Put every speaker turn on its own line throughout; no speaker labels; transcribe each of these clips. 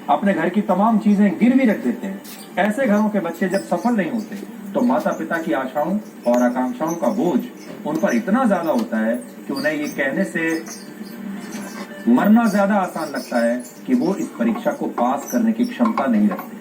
अपने घर की तमाम चीजें गिरवी रख देते हैं। ऐसे घरों के बच्चे जब सफल नहीं होते तो माता पिता की आशाओं और आकांक्षाओं का बोझ उन पर इतना ज्यादा होता है कि उन्हें ये कहने से मरना ज्यादा आसान लगता है कि वो इस परीक्षा को पास करने की क्षमता नहीं रखते।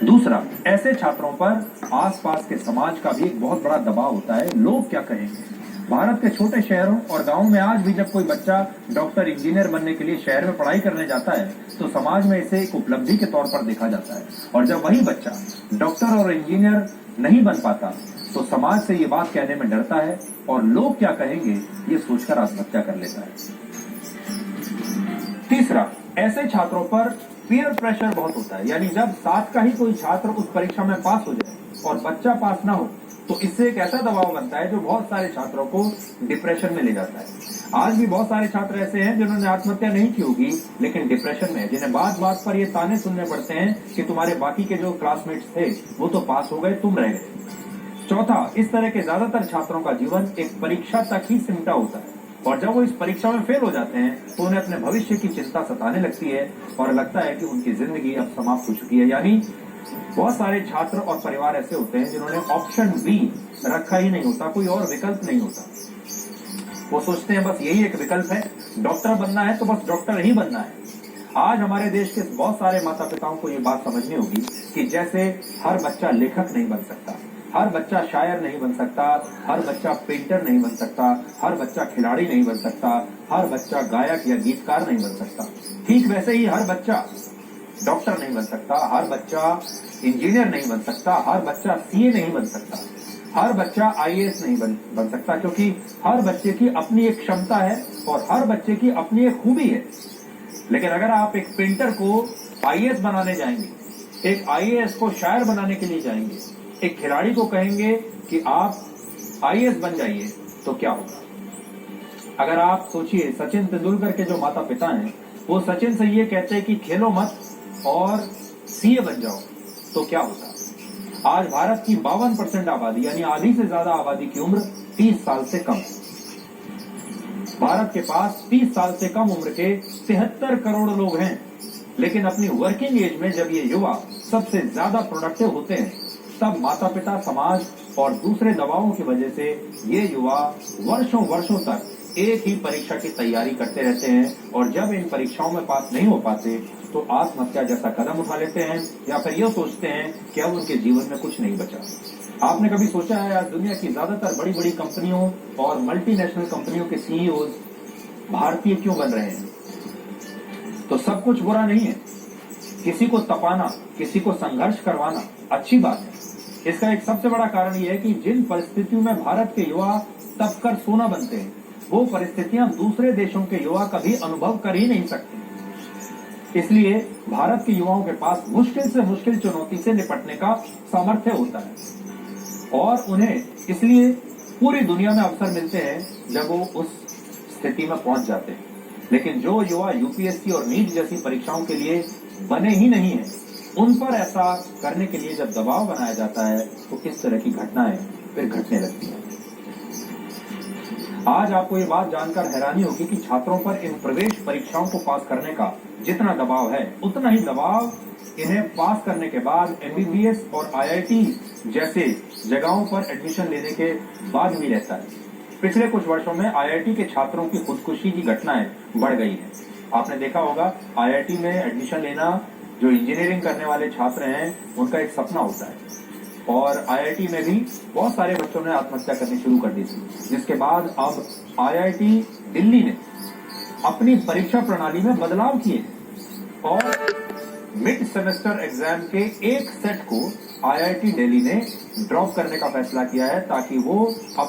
दूसरा, ऐसे छात्रों पर आसपास के समाज का भी एक बहुत बड़ा दबाव होता है। लोग क्या कहेंगे। भारत के छोटे शहरों और गांवों में आज भी जब कोई बच्चा डॉक्टर इंजीनियर बनने के लिए शहर में पढ़ाई करने जाता है तो समाज में इसे एक उपलब्धि के तौर पर देखा जाता है, और जब वही बच्चा डॉक्टर और इंजीनियर नहीं बन पाता तो समाज से ये बात कहने में डरता है और लोग क्या कहेंगे ये सोचकर आत्महत्या कर लेता है। तीसरा, ऐसे छात्रों पर पीयर प्रेशर बहुत होता है, यानी जब साथ का ही कोई छात्र उस परीक्षा में पास हो जाए और बच्चा पास ना हो तो इससे एक ऐसा दबाव बनता है जो बहुत सारे छात्रों को डिप्रेशन में ले जाता है। आज भी बहुत सारे छात्र ऐसे हैं जिन्होंने आत्महत्या नहीं की होगी लेकिन डिप्रेशन में, जिन्हें बात बात पर ये ताने सुनने पड़ते हैं कि तुम्हारे बाकी के जो क्लासमेट्स थे वो तो पास हो गए, तुम रह गए। चौथा, इस तरह के ज्यादातर छात्रों का जीवन एक परीक्षा तक ही सिमटा होता है, और जब वो इस परीक्षा में फेल हो जाते हैं तो उन्हें अपने भविष्य की चिंता सताने लगती है और लगता है कि उनकी जिंदगी अब समाप्त हो चुकी है। यानी बहुत सारे छात्र और परिवार ऐसे होते हैं जिन्होंने ऑप्शन बी रखा ही नहीं होता, कोई और विकल्प नहीं होता। वो सोचते हैं बस यही एक विकल्प है, डॉक्टर बनना है तो बस डॉक्टर ही बनना है। आज हमारे देश के बहुत सारे माता पिताओं को ये बात समझनी होगी कि जैसे हर बच्चा लेखक नहीं बन सकता, हर बच्चा शायर नहीं बन सकता, हर बच्चा पेंटर नहीं बन सकता, हर बच्चा खिलाड़ी नहीं बन सकता, हर बच्चा गायक या गीतकार नहीं बन सकता, ठीक वैसे ही हर बच्चा डॉक्टर नहीं बन सकता, हर बच्चा इंजीनियर नहीं बन सकता, हर बच्चा सीए नहीं बन सकता, हर बच्चा आईएएस नहीं बन सकता, क्योंकि हर बच्चे की अपनी एक क्षमता है और हर बच्चे की अपनी एक खूबी है। लेकिन अगर आप एक पेंटर को आईएएस बनाने जाएंगे, एक आईएएस को शायर बनाने के लिए जाएंगे, एक खिलाड़ी को कहेंगे कि आप आईएएस बन जाइए तो क्या होगा। अगर आप सोचिए, सचिन तेंदुलकर के जो माता पिता हैं वो सचिन से ये कहते हैं कि खेलो मत और सीए बन जाओ तो क्या होता। आज भारत की 52% आबादी यानी आधी से ज्यादा आबादी की उम्र 30 साल से कम है। भारत के पास 30 साल से कम उम्र के 73 करोड़ लोग हैं, लेकिन अपनी वर्किंग एज में जब ये युवा सबसे ज्यादा प्रोडक्टिव होते हैं तब माता पिता, समाज और दूसरे दबावों की वजह से ये युवा वर्षों वर्षों तक एक ही परीक्षा की तैयारी करते रहते हैं, और जब इन परीक्षाओं में पास नहीं हो पाते तो आत्महत्या जैसा कदम उठा लेते हैं या फिर ये सोचते हैं कि अब उनके जीवन में कुछ नहीं बचा। आपने कभी सोचा है आज दुनिया की ज्यादातर बड़ी बड़ी कंपनियों और मल्टीनेशनल कंपनियों के सीईओज भारतीय क्यों बन रहे हैं? तो सब कुछ बुरा नहीं है। किसी को तपाना, किसी को संघर्ष करवाना अच्छी बात है। इसका एक सबसे बड़ा कारण यह है कि जिन परिस्थितियों में भारत के युवा तपकर सोना बनते हैं वो परिस्थितियां दूसरे देशों के युवा कभी अनुभव कर ही नहीं सकते। इसलिए भारत के युवाओं के पास मुश्किल से मुश्किल चुनौती से निपटने का सामर्थ्य होता है और उन्हें इसलिए पूरी दुनिया में अवसर मिलते हैं जब वो उस स्थिति में पहुंच जाते हैं। लेकिन जो युवा यूपीएससी और नीट जैसी परीक्षाओं के लिए बने ही नहीं है, उन पर ऐसा करने के लिए जब दबाव बनाया जाता है तो इस तरह की घटनाएं फिर घटने लगती हैं। आज आपको ये बात जानकर हैरानी होगी कि छात्रों पर इन प्रवेश परीक्षाओं को पास करने का जितना दबाव है उतना ही दबाव इन्हें पास करने के बाद एमबीबीएस और आईआईटी जैसे जगहों पर एडमिशन लेने के बाद भी रहता है। पिछले कुछ वर्षों में आईआईटी के छात्रों की खुदकुशी की घटनाएं बढ़ गई हैं। आपने देखा होगा आईआईटी में एडमिशन लेना जो इंजीनियरिंग करने वाले छात्र हैं उनका एक सपना होता है, और आईआईटी में भी बहुत सारे बच्चों ने आत्महत्या करनी शुरू कर दी थी, जिसके बाद अब आईआईटी दिल्ली ने अपनी परीक्षा प्रणाली में बदलाव किए और मिड सेमेस्टर एग्जाम के एक सेट को आईआईटी दिल्ली ने ड्रॉप करने का फैसला किया है ताकि वो